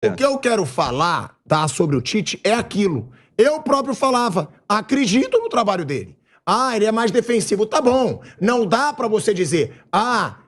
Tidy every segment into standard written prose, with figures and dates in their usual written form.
O que eu quero falar, tá, sobre o Tite é aquilo. Eu próprio falava, acredito no trabalho dele. Ah, ele é mais defensivo. Tá bom. Não dá pra você dizer,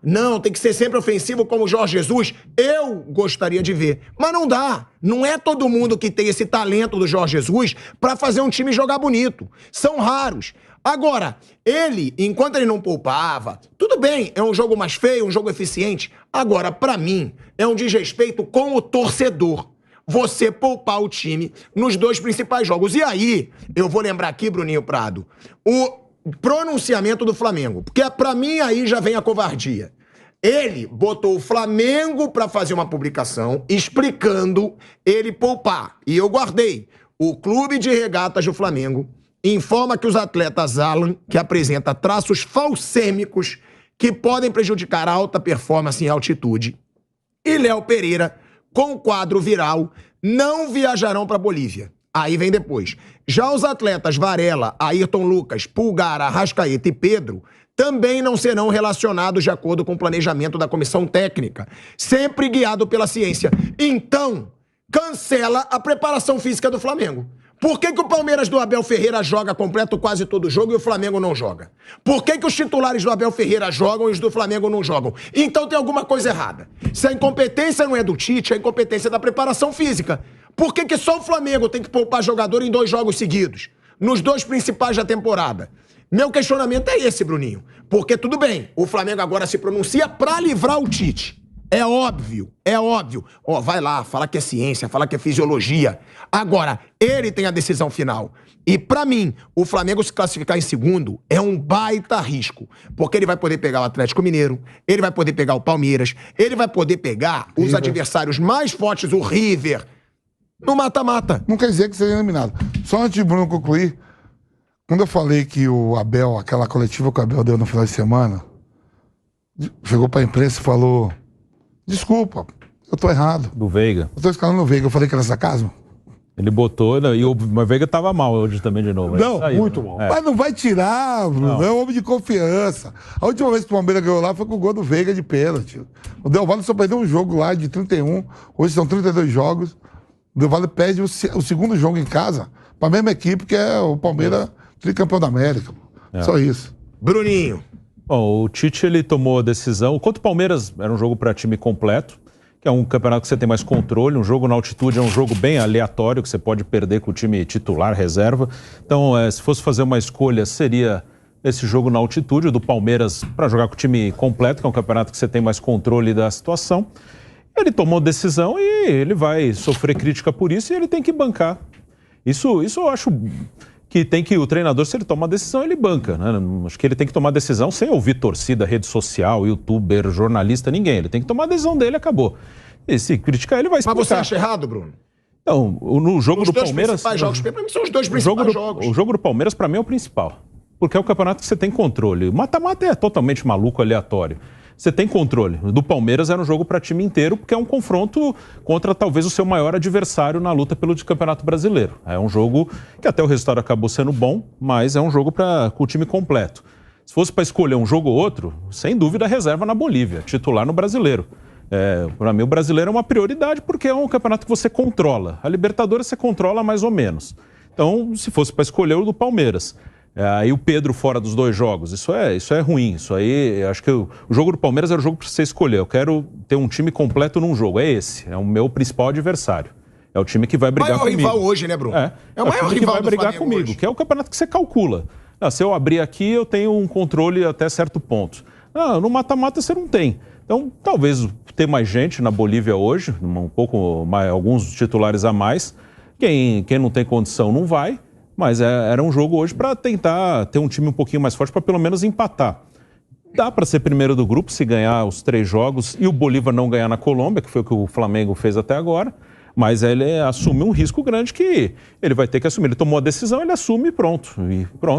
não, tem que ser sempre ofensivo como o Jorge Jesus. Eu gostaria de ver. Mas não dá. Não é todo mundo que tem esse talento do Jorge Jesus pra fazer um time jogar bonito. São raros. Agora, ele, enquanto ele não poupava, tudo bem, é um jogo mais feio, um jogo eficiente. Agora, pra mim, é um desrespeito com o torcedor. Você poupar o time nos 2 principais jogos. E aí, eu vou lembrar aqui, Bruninho Prado, o pronunciamento do Flamengo. Porque pra mim aí já vem a covardia. Ele botou o Flamengo pra fazer uma publicação explicando ele poupar. E eu guardei. O Clube de Regatas do Flamengo informa que os atletas Alan, que apresenta traços falcêmicos que podem prejudicar a alta performance em altitude, e Léo Pereira, com quadro viral, não viajarão para Bolívia. Aí vem depois. Já os atletas Varela, Ayrton Lucas, Pulgar, Arrascaeta e Pedro também não serão relacionados de acordo com o planejamento da comissão técnica, sempre guiado pela ciência. Então, cancela a preparação física do Flamengo. Por que o Palmeiras do Abel Ferreira joga completo quase todo jogo e o Flamengo não joga? Por que os titulares do Abel Ferreira jogam e os do Flamengo não jogam? Então tem alguma coisa errada. Se a incompetência não é do Tite, a incompetência é da preparação física. Por que só o Flamengo tem que poupar jogador em 2 jogos seguidos? Nos 2 principais da temporada? Meu questionamento é esse, Bruninho. Porque tudo bem, o Flamengo agora se pronuncia pra livrar o Tite. É óbvio, é óbvio. Vai lá, fala que é ciência, fala que é fisiologia. Agora, ele tem a decisão final. E pra mim, o Flamengo se classificar em segundo é um baita risco. Porque ele vai poder pegar o Atlético Mineiro, ele vai poder pegar o Palmeiras, ele vai poder pegar os adversários mais fortes, o River, no mata-mata. Não quer dizer que seja eliminado. Só antes de Bruno concluir, quando eu falei que o Abel, aquela coletiva que o Abel deu no final de semana, chegou pra imprensa e falou... Desculpa, eu tô errado. Do Veiga. Eu tô escalando o Veiga. Eu falei que era sarcasmo? Ele botou, e o Veiga tava mal hoje também de novo. Não, saiu, muito mal. Mas não vai tirar, Bruno. É um homem de confiança. A última vez que o Palmeiras ganhou lá foi com o gol do Veiga de pênalti. O Del Valle só perdeu um jogo lá de 31. Hoje são 32 jogos. O Del Valle perde o segundo jogo em casa pra mesma equipe que é o Palmeiras tricampeão da América. Só isso. Bruninho. Bom, o Tite, ele tomou a decisão. Contra o Palmeiras, era um jogo para time completo, que é um campeonato que você tem mais controle. Um jogo na altitude é um jogo bem aleatório, que você pode perder com o time titular, reserva. Então, se fosse fazer uma escolha, seria esse jogo na altitude, do Palmeiras, para jogar com o time completo, que é um campeonato que você tem mais controle da situação. Ele tomou decisão e ele vai sofrer crítica por isso e ele tem que bancar. Isso eu acho... que o treinador, se ele toma uma decisão, ele banca, né? Acho que ele tem que tomar decisão sem ouvir torcida, rede social, youtuber, jornalista, ninguém. Ele tem que tomar a decisão dele, acabou. E se criticar, ele vai explicar. Mas você acha errado, Bruno? Então, no jogo do Palmeiras... Os 2 principais jogos, pra mim, são os 2 principais jogos. O jogo do Palmeiras, pra mim, é o principal. Porque é o campeonato que você tem controle. O mata-mata é totalmente maluco, aleatório. Você tem controle. Do Palmeiras era um jogo para time inteiro, porque é um confronto contra talvez o seu maior adversário na luta pelo Campeonato Brasileiro. É um jogo que até o resultado acabou sendo bom, mas é um jogo com o time completo. Se fosse para escolher um jogo ou outro, sem dúvida reserva na Bolívia, titular no Brasileiro. Para mim o Brasileiro é uma prioridade porque é um campeonato que você controla. A Libertadores você controla mais ou menos. Então, se fosse para escolher o do Palmeiras... Aí o Pedro fora dos 2 jogos, isso é ruim. Isso aí, acho que o jogo do Palmeiras era o jogo para você escolher. Eu quero ter um time completo num jogo. É esse, é o meu principal adversário. É o time que vai brigar comigo. É o maior rival hoje, né, Bruno? É o maior rival que vai brigar comigo, hoje. Que é o campeonato que você calcula. Se eu abrir aqui, eu tenho um controle até certo ponto. No mata-mata você não tem. Então, talvez ter mais gente na Bolívia hoje, um pouco mais, alguns titulares a mais. Quem não tem condição não vai. Mas era um jogo hoje para tentar ter um time um pouquinho mais forte para pelo menos empatar. Dá para ser primeiro do grupo se ganhar os 3 jogos e o Bolívar não ganhar na Colômbia, que foi o que o Flamengo fez até agora, mas ele assume um risco grande que ele vai ter que assumir. Ele tomou a decisão, ele assume e pronto.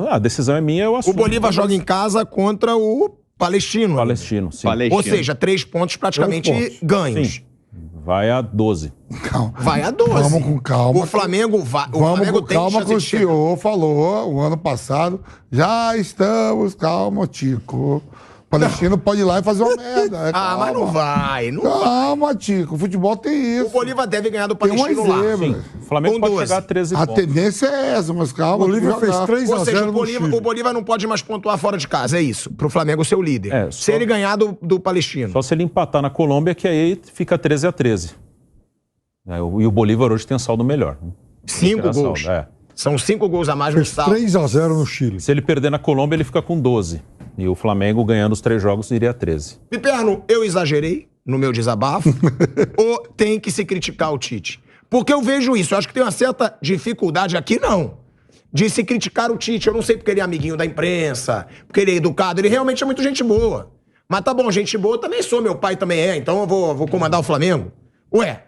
A decisão é minha, eu assumo. O Bolívar joga em casa contra o Palestino. Palestino, sim. Ou seja, 3 pontos praticamente ganhos. Sim. Vai a 12. Calma. Vai a 12. Vamos com calma. O Flamengo vai. Vamos com calma que o senhor falou o ano passado. Já estamos, calma, Tico. Palestino pode ir lá e fazer uma merda. Mas não vai. Não vai. Calma, Tico. O futebol tem isso. O Bolívar deve ganhar do Tem Palestino umas lá. zebras. O Flamengo Com pode 12. chegar a 13 A pontos. tendência é essa, mas calma. O Bolívia fez 3 Ou a seja, 0 no Chile. o Bolívar não pode mais pontuar fora de casa, é isso. Pro Flamengo ser o líder. Se ele ganhar do Palestino. Só se ele empatar na Colômbia, que aí fica 13-13. E o Bolívar hoje tem um saldo melhor. 5 gols. Saldo, São 5 gols a mais no Fez saldo. 3 a 0 no Chile. Se ele perder na Colômbia, ele fica com 12. E o Flamengo, ganhando os 3 jogos, iria a 13. Piperno, eu exagerei no meu desabafo ou tem que se criticar o Tite? Porque eu vejo isso. Eu acho que tem uma certa dificuldade aqui, não. De se criticar o Tite. Eu não sei porque ele é amiguinho da imprensa, porque ele é educado. Ele realmente é muito gente boa. Mas tá bom, gente boa também sou. Meu pai também é. Então eu vou comandar o Flamengo. Ué,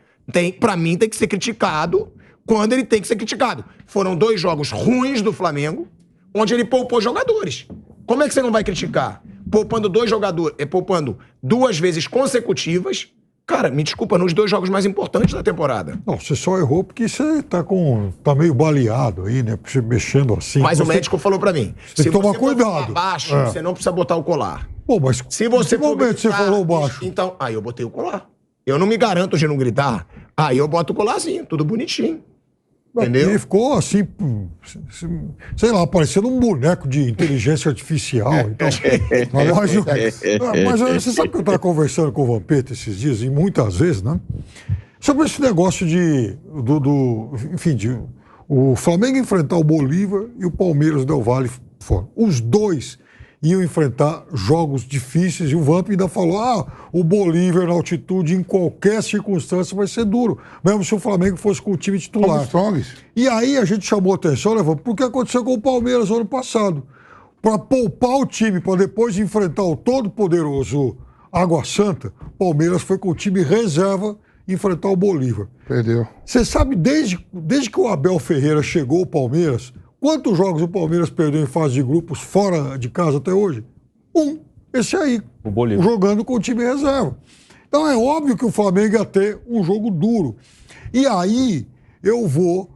pra mim tem que ser criticado quando ele tem que ser criticado. Foram 2 jogos ruins do Flamengo, onde ele poupou jogadores. Como é que você não vai criticar? Poupando 2 jogadores, poupando 2 vezes consecutivas. Cara, me desculpa, nos 2 jogos mais importantes da temporada. Não, você só errou porque você tá meio baleado aí, né? Você mexendo assim. Mas o médico falou pra mim, tem se que tomar você for cuidado. falar baixo, você não precisa botar o colar. Pô, mas Se você em que momento você falou baixo? Então, aí eu botei o colar. Eu não me garanto de não gritar. Aí eu boto o colarzinho, tudo bonitinho. Entendeu? Ele ficou assim, sei lá, parecendo um boneco de inteligência artificial. Então, mas você sabe que eu estava conversando com o Vampeta esses dias, e muitas vezes, né? Sobre esse negócio enfim, o Flamengo enfrentar o Bolívar e o Palmeiras Del Valle fora. Os dois iam enfrentar jogos difíceis e o Vamp ainda falou, o Bolívar na altitude em qualquer circunstância vai ser duro, mesmo se o Flamengo fosse com o time titular. E aí a gente chamou atenção, né, Vamp, porque aconteceu com o Palmeiras ano passado. Para poupar o time, para depois enfrentar o todo-poderoso Água Santa, o Palmeiras foi com o time reserva enfrentar o Bolívar. Perdeu. Você sabe, desde que o Abel Ferreira chegou ao Palmeiras, quantos jogos o Palmeiras perdeu em fase de grupos fora de casa até hoje? 1. Esse aí. O Bolívar. Jogando com o time reserva. Então é óbvio que o Flamengo ia ter um jogo duro. E aí eu vou...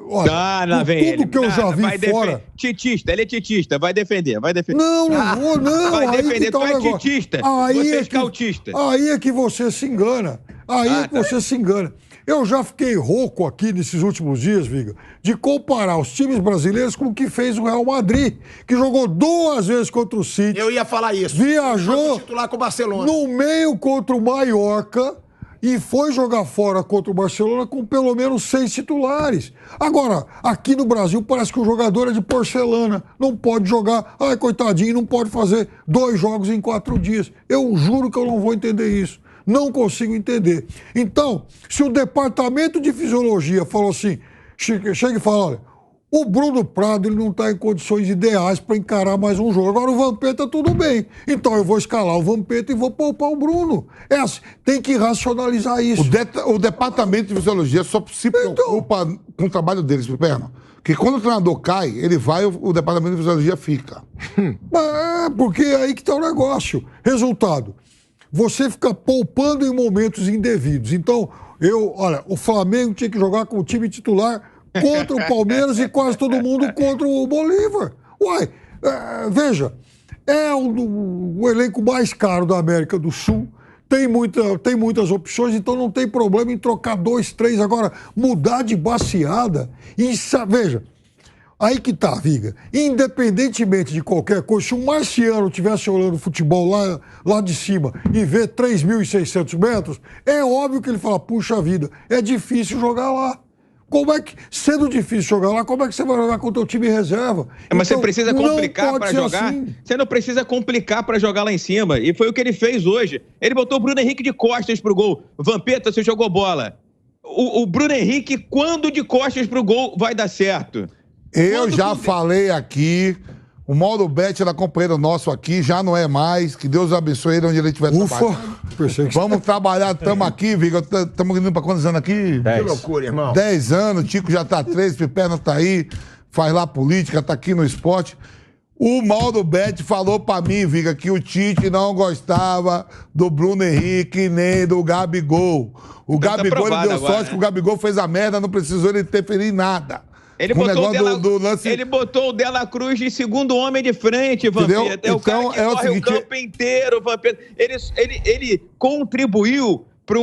olha, tudo que eu já vi fora... Titista, ele é titista, vai defender. Não vou, não. Vai aí defender, que tá tu o é negócio. titista, Aí você é que, scoutista. Aí é que você se engana. Você se engana. Eu já fiquei rouco aqui nesses últimos dias, Viga, de comparar os times brasileiros com o que fez o Real Madrid, que jogou 2 vezes contra o City. Eu ia falar isso. Viajou titular com o Barcelona. no meio contra o Mallorca e foi jogar fora contra o Barcelona com pelo menos 6 titulares. Agora, aqui no Brasil parece que o jogador é de porcelana, não pode jogar, coitadinho, não pode fazer 2 jogos em 4 dias. Eu juro que eu não vou entender isso. Não consigo entender. Então, se o departamento de fisiologia falou assim, chega e fala, olha, o Bruno Prado ele não está em condições ideais para encarar mais um jogo. Agora o Vampeta tudo bem. Então eu vou escalar o Vampeta e vou poupar o Bruno. Assim, tem que racionalizar isso. O departamento de fisiologia só se preocupa com o trabalho deles, Piperno. Porque quando o treinador cai, ele vai, o departamento de fisiologia fica. Porque é aí que está o negócio. Resultado. Você fica poupando em momentos indevidos. Então, o Flamengo tinha que jogar com o time titular contra o Palmeiras e quase todo mundo contra o Bolívar. Veja, é o elenco mais caro da América do Sul, tem muitas opções, então não tem problema em trocar 2, 3, agora mudar de baseada. Veja, aí que tá, Viga. Independentemente de qualquer coisa, se um marciano estivesse olhando futebol lá de cima e ver 3.600 metros, é óbvio que ele fala, puxa vida, é difícil jogar lá. Sendo difícil jogar lá, como é que você vai jogar com o teu time reserva? Mas você precisa complicar para jogar? Assim. Você não precisa complicar para jogar lá em cima. E foi o que ele fez hoje. Ele botou o Bruno Henrique de costas pro gol. Vampeta, você jogou bola. O Bruno Henrique, quando de costas pro gol, vai dar certo. Eu já falei aqui, o Mauro Betti era companheiro nosso aqui, já não é mais, que Deus abençoe ele onde ele estiver trabalhando. Vamos trabalhar, estamos aqui, Viga, estamos indo para quantos anos aqui? 10. Que loucura, irmão. 10 anos, Tico já tá 3, Piperno tá aí, faz lá política, tá aqui no esporte. O Mauro Betti falou pra mim, Viga, que o Tite não gostava do Bruno Henrique nem do Gabigol. O Gabigol ele deu sorte que o Gabigol fez a merda, não precisou ele interferir em nada. Ele com o negócio do lance... Ele botou o Dela Cruz de segundo homem de frente, Vampeta. É o cara que corre o campo inteiro, Vampeta. Ele contribuiu para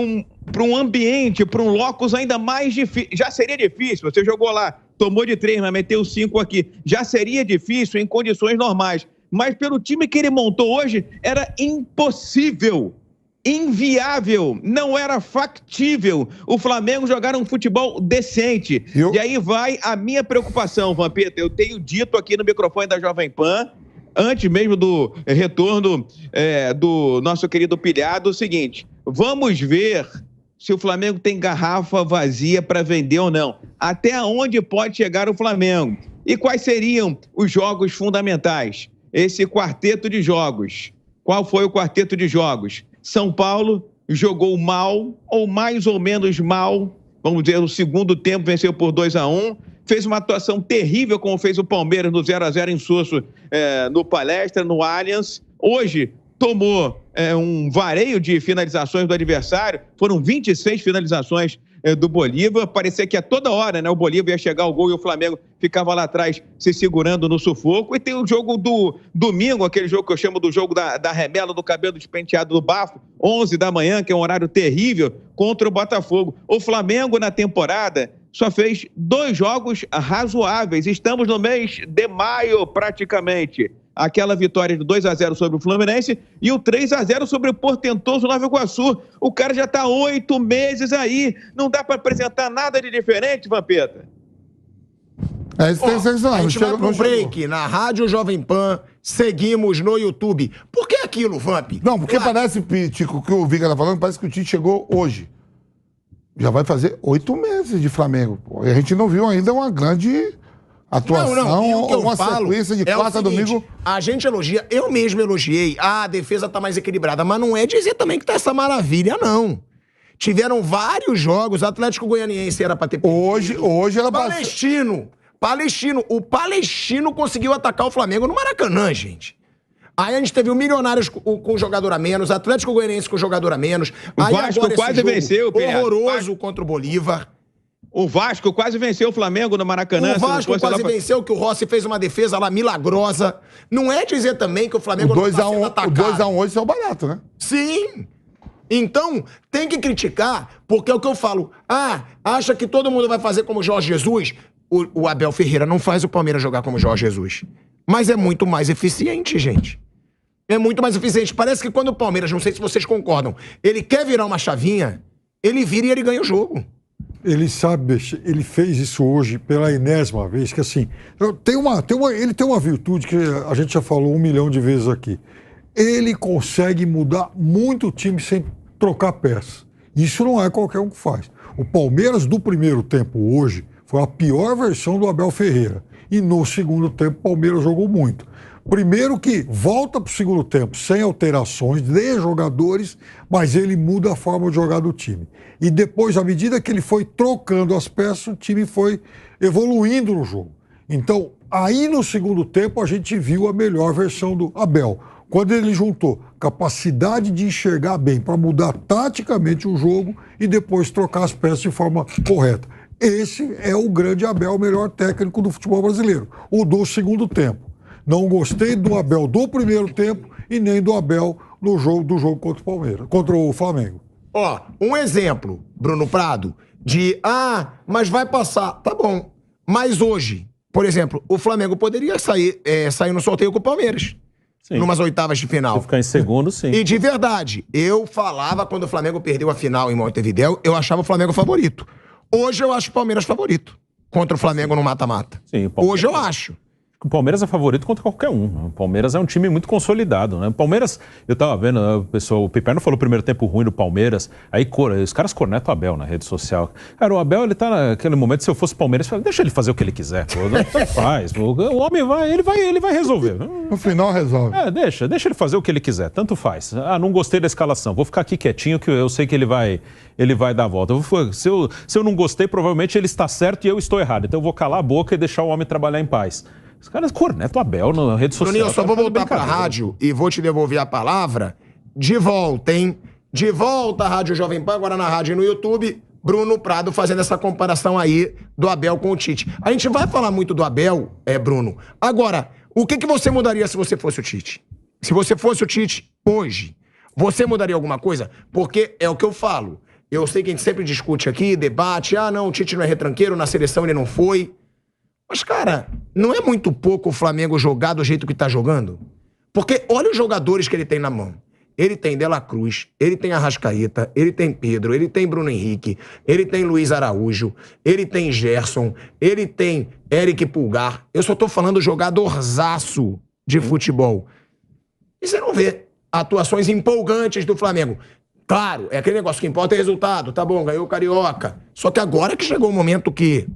um ambiente, para um locus ainda mais difícil. Já seria difícil, você jogou lá, tomou de 3, mas meteu 5 aqui. Já seria difícil em condições normais. Mas pelo time que ele montou hoje, era impossível, inviável, não era factível o Flamengo jogar um futebol decente. E aí vai a minha preocupação, Vampeta. Eu tenho dito aqui no microfone da Jovem Pan, antes mesmo do retorno do nosso querido Pilhado, o seguinte: vamos ver se o Flamengo tem garrafa vazia para vender ou não. Até onde pode chegar o Flamengo? E quais seriam os jogos fundamentais? Esse quarteto de jogos. Qual foi o quarteto de jogos? São Paulo jogou mal, ou mais ou menos mal. Vamos dizer, no segundo tempo venceu por 2-1. Fez uma atuação terrível, como fez o Palmeiras no 0-0 em Sosso, no Palestra, no Allianz. Hoje tomou um vareio de finalizações do adversário. Foram 26 finalizações do Bolívar. Parecia que a toda hora, né, o Bolívar ia chegar ao gol e o Flamengo ficava lá atrás se segurando no sufoco. E tem o jogo do domingo, aquele jogo que eu chamo do jogo da remela, do cabelo despenteado do bafo, 11 da manhã, que é um horário terrível, contra o Botafogo. O Flamengo, na temporada, só fez 2 jogos razoáveis. Estamos no mês de maio, praticamente. Aquela vitória de 2-0 sobre o Fluminense e o 3-0 sobre o portentoso Nova Iguaçu. O cara já está 8 meses aí. Não dá para apresentar nada de diferente, Vampeta? A gente vai pro break na Rádio Jovem Pan. Seguimos no YouTube. Por que aquilo, Vamp? Não, porque parece, Tico, que o Viga tá falando, parece que o Tite chegou hoje. Já vai fazer 8 meses de Flamengo. Pô. E a gente não viu ainda uma grande atuação, ou uma sequência de quarta a domingo. A gente elogia, eu mesmo elogiei, a defesa tá mais equilibrada, mas não é dizer também que tá essa maravilha, não. Tiveram vários jogos, Atlético Goianiense era pra ter perdido. Hoje ela Palestino. O Palestino conseguiu atacar o Flamengo no Maracanã, gente. Aí a gente teve o Milionários com jogador a menos, Atlético Goianiense com jogador a menos. O Vasco quase venceu, horroroso contra o Bolívar. O Vasco quase venceu o Flamengo no Maracanã. O Vasco quase venceu, que o Rossi fez uma defesa lá milagrosa. Não é dizer também que o Flamengo não está sendo atacado. O 2-1 hoje é barato, né? Sim. Então, tem que criticar, porque é o que eu falo. Acha que todo mundo vai fazer como Jorge Jesus? O Abel Ferreira não faz o Palmeiras jogar como Jorge Jesus. Mas é muito mais eficiente, gente. É muito mais eficiente. Parece que quando o Palmeiras, não sei se vocês concordam, ele quer virar uma chavinha, ele vira e ele ganha o jogo. Ele sabe, ele fez isso hoje pela enésima vez, que assim, ele tem uma virtude que a gente já falou 1 milhão de vezes aqui. Ele consegue mudar muito o time sem trocar peças. Isso não é qualquer um que faz. O Palmeiras do primeiro tempo hoje foi a pior versão do Abel Ferreira. E no segundo tempo o Palmeiras jogou muito. Primeiro que volta para o segundo tempo sem alterações de jogadores, mas ele muda a forma de jogar do time. E depois, à medida que ele foi trocando as peças, o time foi evoluindo no jogo. Então, aí no segundo tempo, a gente viu a melhor versão do Abel. Quando ele juntou capacidade de enxergar bem para mudar taticamente o jogo e depois trocar as peças de forma correta. Esse é o grande Abel, o melhor técnico do futebol brasileiro. O do segundo tempo. Não gostei do Abel do primeiro tempo e nem do Abel no jogo contra o Palmeiras, contra o Flamengo. Ó, um exemplo, Bruno Prado, de mas vai passar. Tá bom. Mas hoje, por exemplo, o Flamengo poderia sair no sorteio com o Palmeiras. Sim. Numas oitavas de final. Se ficar em segundo, sim. E de verdade, eu falava quando o Flamengo perdeu a final em Montevidéu, eu achava o Flamengo favorito. Hoje eu acho o Palmeiras favorito contra o Flamengo no mata-mata. Sim, hoje eu acho. O Palmeiras é favorito contra qualquer um. O Palmeiras é um time muito consolidado, né? O Palmeiras, eu tava vendo, o Piperno falou o primeiro tempo ruim do Palmeiras, aí os caras cornetam o Abel na rede social. Cara, o Abel, ele tá naquele momento, se eu fosse Palmeiras, deixa ele fazer o que ele quiser. Tanto faz. O homem ele vai resolver. No final resolve. Deixa ele fazer o que ele quiser, tanto faz. Não gostei da escalação, vou ficar aqui quietinho que eu sei que ele vai dar a volta. Se eu não gostei, provavelmente ele está certo e eu estou errado. Então eu vou calar a boca e deixar o homem trabalhar em paz. Os caras cornetam o Abel na rede social. Toninho, eu só vou voltar pra rádio e vou te devolver a palavra de volta, hein? De volta à Rádio Jovem Pan, agora na rádio e no YouTube. Bruno Prado fazendo essa comparação aí do Abel com o Tite. A gente vai falar muito do Abel, Bruno. Agora, o que você mudaria se você fosse o Tite? Se você fosse o Tite hoje, você mudaria alguma coisa? Porque é o que eu falo. Eu sei que a gente sempre discute aqui, debate. Ah, não, o Tite não é retranqueiro, na seleção ele não foi. Mas, cara, não é muito pouco o Flamengo jogar do jeito que tá jogando? Porque olha os jogadores que ele tem na mão. Ele tem De La Cruz, ele tem Arrascaeta, ele tem Pedro, ele tem Bruno Henrique, ele tem Luiz Araújo, ele tem Gerson, ele tem Eric Pulgar. Eu só tô falando jogadorzaço de futebol. E você não vê atuações empolgantes do Flamengo. Claro, é aquele negócio que importa é resultado. Tá bom, ganhou o Carioca. Só que agora que chegou o momento que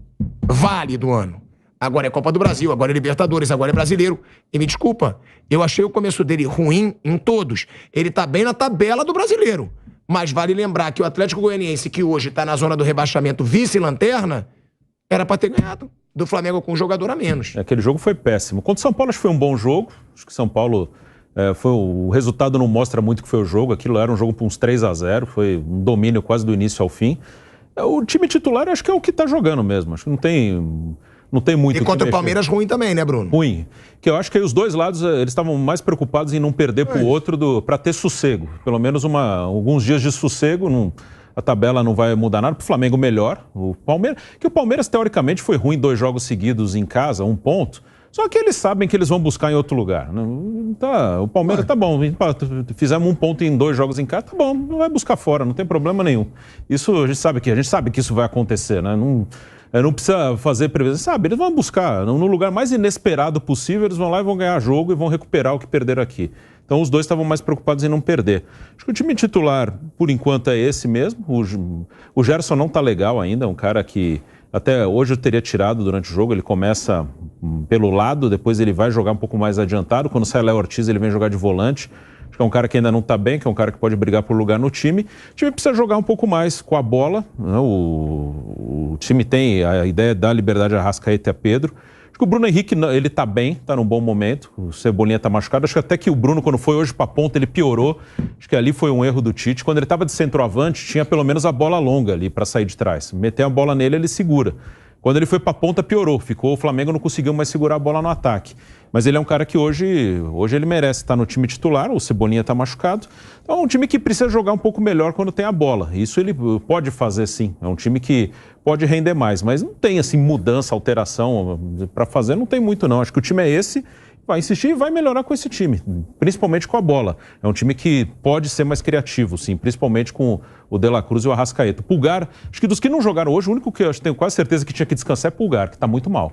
vale do ano. Agora é Copa do Brasil, agora é Libertadores, agora é Brasileiro. E me desculpa, eu achei o começo dele ruim em todos. Ele tá bem na tabela do Brasileiro. Mas vale lembrar que o Atlético Goianiense, que hoje tá na zona do rebaixamento vice-lanterna, era pra ter ganhado do Flamengo com um jogador a menos. Aquele jogo foi péssimo. Contra o São Paulo, acho que foi um bom jogo. Acho que São Paulo... o resultado não mostra muito que foi o jogo. Aquilo era um jogo por uns 3-0. Foi um domínio quase do início ao fim. O time titular acho que é o que tá jogando mesmo. Acho que não tem muito. E contra o Palmeiras ruim também, né, Bruno? Ruim. Que eu acho que aí os dois lados eles estavam mais preocupados em não perder pro outro para ter sossego. Pelo menos alguns dias de sossego. A tabela não vai mudar nada. Pro Flamengo melhor. O Palmeiras teoricamente foi ruim 2 jogos seguidos em casa, 1 ponto. Só que eles sabem que eles vão buscar em outro lugar. O Palmeiras tá bom. Fizemos 1 ponto em 2 jogos em casa, tá bom. Não vai buscar fora, não tem problema nenhum. Isso a gente sabe que isso vai acontecer, né? Não precisa fazer previsão. Sabe, eles vão buscar no lugar mais inesperado possível, eles vão lá e vão ganhar jogo e vão recuperar o que perderam aqui. Então os dois estavam mais preocupados em não perder. Acho que o time titular, por enquanto, é esse mesmo. O Gerson não tá legal ainda, é um cara que até hoje eu teria tirado durante o jogo. Ele começa pelo lado, depois ele vai jogar um pouco mais adiantado. Quando sai Léo Ortiz, ele vem jogar de volante. Acho que é um cara que ainda não está bem, que é um cara que pode brigar por lugar no time. O time precisa jogar um pouco mais com a bola, né? O time tem a ideia de dar liberdade a Arrascaeta e a Pedro. Acho que o Bruno Henrique, ele está bem, está num bom momento. O Cebolinha está machucado. Acho que até que o Bruno, quando foi hoje para a ponta, ele piorou. Acho que ali foi um erro do Tite. Quando ele estava de centroavante, tinha pelo menos a bola longa ali para sair de trás. Meter a bola nele, ele segura. Quando ele foi para a ponta, piorou. O Flamengo não conseguiu mais segurar a bola no ataque. Mas ele é um cara que hoje ele merece estar no time titular. O Cebolinha está machucado. Então é um time que precisa jogar um pouco melhor quando tem a bola. Isso ele pode fazer, sim. É um time que pode render mais. Mas não tem, assim, mudança, alteração para fazer. Não tem muito, não. Acho que o time é esse. Vai insistir e vai melhorar com esse time, principalmente com a bola. É um time que pode ser mais criativo, sim, principalmente com o De La Cruz e o Arrascaeta. Pulgar, acho que dos que não jogaram hoje, o único que eu tenho quase certeza que tinha que descansar é Pulgar, que está muito mal.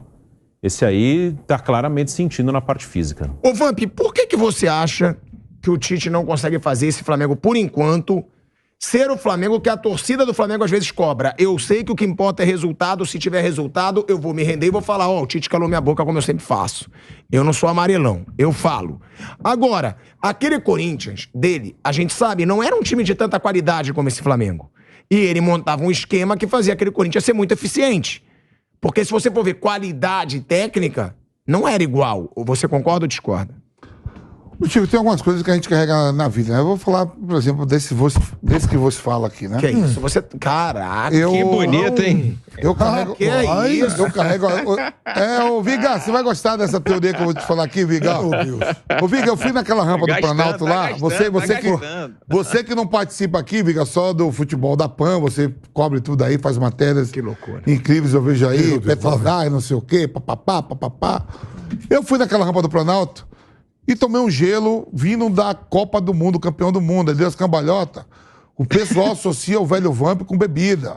Esse aí está claramente sentindo na parte física. Ô Vamp, por que você acha que o Tite não consegue fazer esse Flamengo, por enquanto, ser o Flamengo que a torcida do Flamengo às vezes cobra? Eu sei que o que importa é resultado. Se tiver resultado, eu vou me render e vou falar, o Tite calou minha boca como eu sempre faço. Eu não sou amarelão, eu falo. Agora, aquele Corinthians dele, a gente sabe, não era um time de tanta qualidade como esse Flamengo. E ele montava um esquema que fazia aquele Corinthians ser muito eficiente. Porque se você for ver qualidade técnica, não era igual. Ou você concorda ou discorda? Chico, tem algumas coisas que a gente carrega na vida, né? Eu vou falar, por exemplo, desse que você fala aqui, né? Que é isso? Você... Caraca, que bonito, hein? Eu carrego... que é isso? Eu carrego... Ô, Viga, você vai gostar dessa teoria que eu vou te falar aqui, Viga? Ô, Viga, eu fui naquela rampa do Planalto lá. Você que não participa aqui, Viga, só do futebol da PAN, você cobre tudo aí, faz matérias que loucura. Incríveis, eu vejo aí, Petrobras, não sei o quê, papapá. Eu fui naquela rampa do Planalto e tomei um gelo vindo da Copa do Mundo, campeão do mundo. Aí deu as cambalhotas. O pessoal associa o velho Vamp com bebida.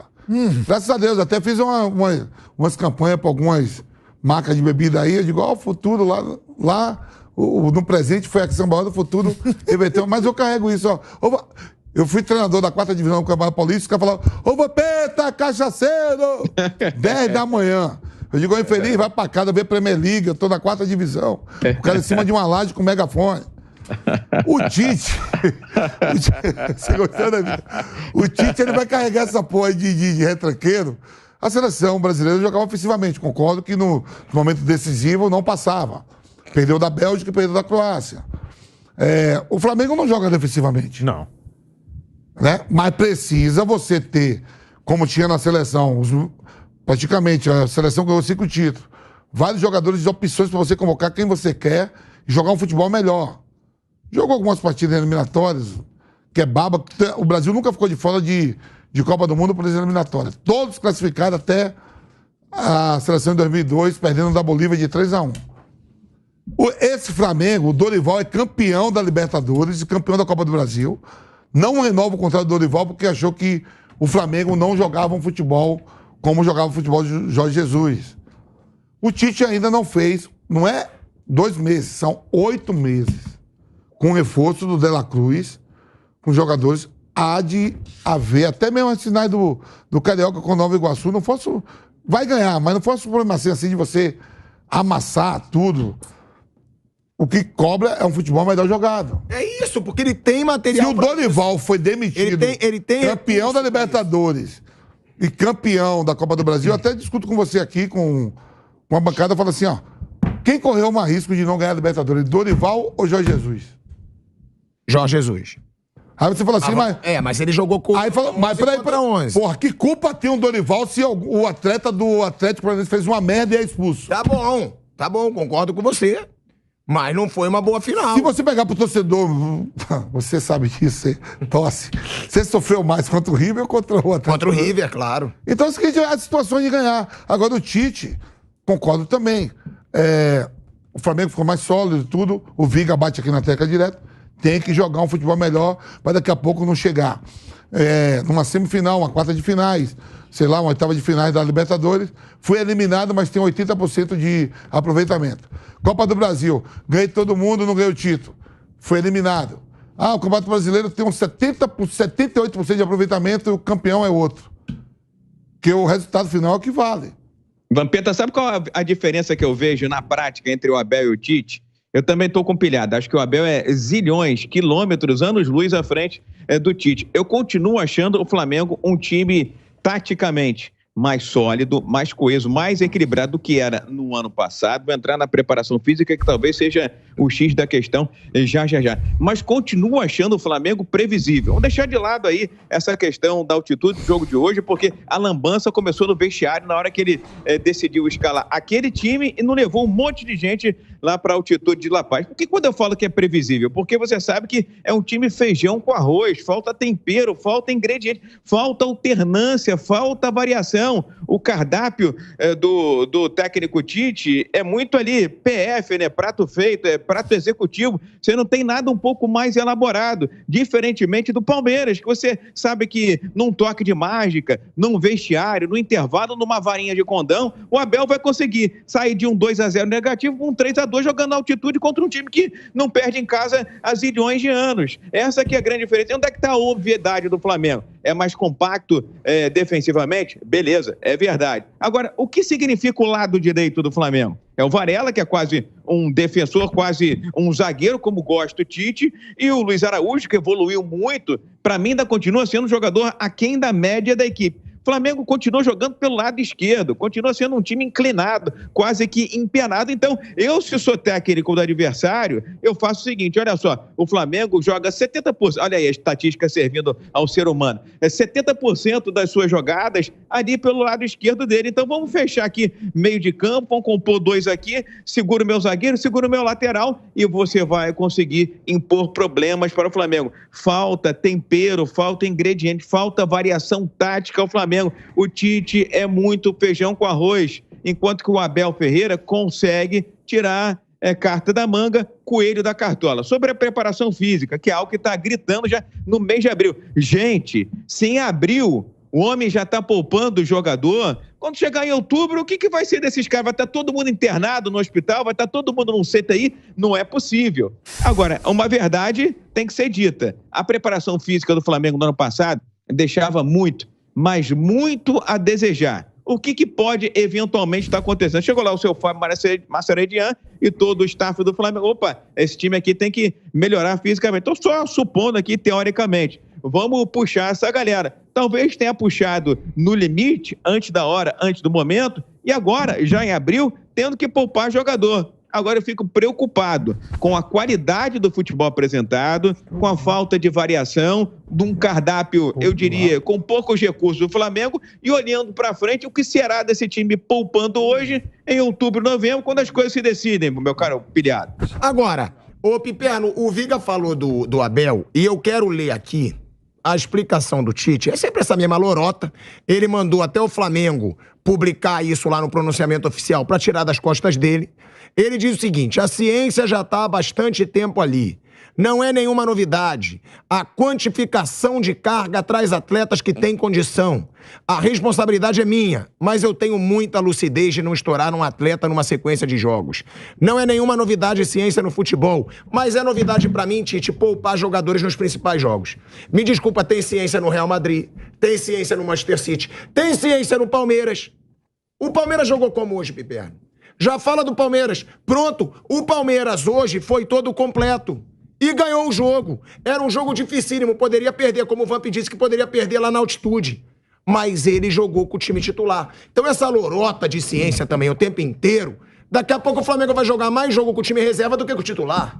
Graças a Deus, até fiz umas campanhas para algumas marcas de bebida aí. Eu digo, o futuro lá no presente foi a cambalhota, o futuro reverteu. Mas eu carrego isso, ó. Eu fui treinador da 4ª divisão do Campeonato Paulista, os caras falavam, ô Vampeta, cachaceiro! 10 da manhã. Eu digo, infeliz, vai pra casa ver Premier League, eu tô na 4ª divisão. O cara em cima de uma laje com megafone. O Tite... Você gostou da vida? O Tite, ele vai carregar essa porra de retranqueiro. A seleção brasileira jogava ofensivamente. Concordo que no momento decisivo não passava. Perdeu da Bélgica e perdeu da Croácia. O Flamengo não joga defensivamente. Não. Né? Mas precisa você ter como tinha na seleção. Praticamente, a seleção ganhou 5 títulos. Vários jogadores de opções para você convocar quem você quer e jogar um futebol melhor. Jogou algumas partidas eliminatórias, que é baba. O Brasil nunca ficou de fora de Copa do Mundo por eliminatórias. Todos classificados até a seleção de 2002, perdendo da Bolívia de 3-1. Esse Flamengo, o Dorival é campeão da Libertadores e campeão da Copa do Brasil. Não renova o contrato do Dorival porque achou que o Flamengo não jogava um futebol como jogava o futebol de Jorge Jesus. O Tite ainda não fez, não é 2 meses, são 8 meses. Com o reforço do De La Cruz, com jogadores, há de haver, até mesmo os sinais do Carioca com o Nova Iguaçu, não fosse, vai ganhar, mas não fosse um problema assim de você amassar tudo. O que cobra é um futebol melhor jogado. É isso, porque ele tem material. Se o Dorival foi demitido, ele tem campeão da Libertadores e campeão da Copa do Brasil, eu até discuto com você aqui, com uma bancada, fala assim, ó, quem correu o mais risco de não ganhar a Libertadores, Dorival ou Jorge Jesus? Jorge Jesus. Aí você fala assim, mas ele jogou com... Aí fala, mas peraí, contra 11. Porra, que culpa tem o Dorival se o atleta do Atlético Paranaense fez uma merda e é expulso? Tá bom, concordo com você. Mas não foi uma boa final. Se você pegar pro torcedor, você sabe disso, você torce. Você sofreu mais contra o River ou contra o Atlético? Contra o River, claro. Então, é as situações de ganhar. Agora, o Tite, concordo também. O Flamengo ficou mais sólido e tudo. O Viga bate aqui na tecla direto. Tem que jogar um futebol melhor para daqui a pouco não chegar numa semifinal, uma quarta de finais, sei lá, uma oitava de finais da Libertadores. Foi eliminado, mas tem 80% de aproveitamento. Copa do Brasil, ganhei todo mundo, não ganhei o título. Foi eliminado. O Campeonato Brasileiro tem uns 78% de aproveitamento e o campeão é outro. Porque o resultado final é o que vale. Vampeta, sabe qual a diferença que eu vejo na prática entre o Abel e o Tite? Eu também estou com pilhado. Acho que o Abel é zilhões, quilômetros, anos-luz à frente do Tite. Eu continuo achando o Flamengo um time taticamente mais sólido, mais coeso, mais equilibrado do que era no ano passado. Vai entrar na preparação física, que talvez seja o X da questão já. Mas continuo achando o Flamengo previsível. Vamos deixar de lado aí essa questão da altitude do jogo de hoje, porque a lambança começou no vestiário na hora que ele decidiu escalar aquele time e não levou um monte de gente lá para a altitude de La Paz. Por que quando eu falo que é previsível? Porque você sabe que é um time feijão com arroz, falta tempero, falta ingrediente, falta alternância, falta variação. O cardápio do técnico Tite é muito ali, PF, né? Prato feito, prato executivo. Você não tem nada um pouco mais elaborado, diferentemente do Palmeiras, que você sabe que num toque de mágica, num vestiário, no intervalo, numa varinha de condão, o Abel vai conseguir sair de um 2-0 negativo para um 3-2 jogando na altitude contra um time que não perde em casa há zilhões de anos. Essa aqui é a grande diferença. Onde é que está a obviedade do Flamengo? É mais compacto defensivamente? Beleza, é verdade. Agora, o que significa o lado direito do Flamengo? É o Varela, que é quase um defensor, quase um zagueiro, como gosta o Tite, e o Luiz Araújo, que evoluiu muito, para mim ainda continua sendo um jogador aquém da média da equipe. O Flamengo continua jogando pelo lado esquerdo, continua sendo um time inclinado, quase que empenado. Então, se sou técnico do adversário, eu faço o seguinte, olha só, o Flamengo joga 70%, olha aí a estatística servindo ao ser humano, 70% das suas jogadas ali pelo lado esquerdo dele. Então, vamos fechar aqui meio de campo, vamos compor 2 aqui, segura o meu zagueiro, segura o meu lateral e você vai conseguir impor problemas para o Flamengo. Falta tempero, falta ingrediente, falta variação tática ao Flamengo. O Tite é muito feijão com arroz, enquanto que o Abel Ferreira consegue tirar carta da manga, coelho da cartola. Sobre a preparação física, que é algo que está gritando já no mês de abril. Gente, se em abril o homem já está poupando o jogador, quando chegar em outubro, o que vai ser desses caras? Vai estar todo mundo internado no hospital? Vai estar todo mundo num CTI? Não é possível. Agora, uma verdade tem que ser dita. A preparação física do Flamengo no ano passado deixava muito, mas muito a desejar. O que pode eventualmente estar acontecendo? Chegou lá o seu Fábio Massareidian e todo o staff do Flamengo. Opa, esse time aqui tem que melhorar fisicamente. Estou só supondo aqui, teoricamente. Vamos puxar essa galera. Talvez tenha puxado no limite, antes da hora, antes do momento, e agora, já em abril, tendo que poupar jogador. Agora eu fico preocupado com a qualidade do futebol apresentado, com a falta de variação, de um cardápio, eu diria, com poucos recursos do Flamengo, e olhando para frente, o que será desse time poupando hoje, em outubro, novembro, quando as coisas se decidem, meu caro pilhado. Agora, ô Piperno, o Viga falou do Abel, e eu quero ler aqui a explicação do Tite. É sempre essa mesma lorota. Ele mandou até o Flamengo publicar isso lá no pronunciamento oficial para tirar das costas dele. Ele diz o seguinte: a ciência já está há bastante tempo ali. Não é nenhuma novidade. A quantificação de carga traz atletas que têm condição. A responsabilidade é minha, mas eu tenho muita lucidez de não estourar um atleta numa sequência de jogos. Não é nenhuma novidade ciência no futebol, mas é novidade pra mim, Tite, poupar jogadores nos principais jogos. Me desculpa, tem ciência no Real Madrid, tem ciência no Manchester City, tem ciência no Palmeiras. O Palmeiras jogou como hoje, Piperno? Já fala do Palmeiras. Pronto, o Palmeiras hoje foi todo completo. E ganhou o jogo. Era um jogo dificílimo, poderia perder, como o Vamp disse que poderia perder lá na altitude. Mas ele jogou com o time titular. Então essa lorota de ciência também o tempo inteiro, daqui a pouco o Flamengo vai jogar mais jogo com o time reserva do que com o titular.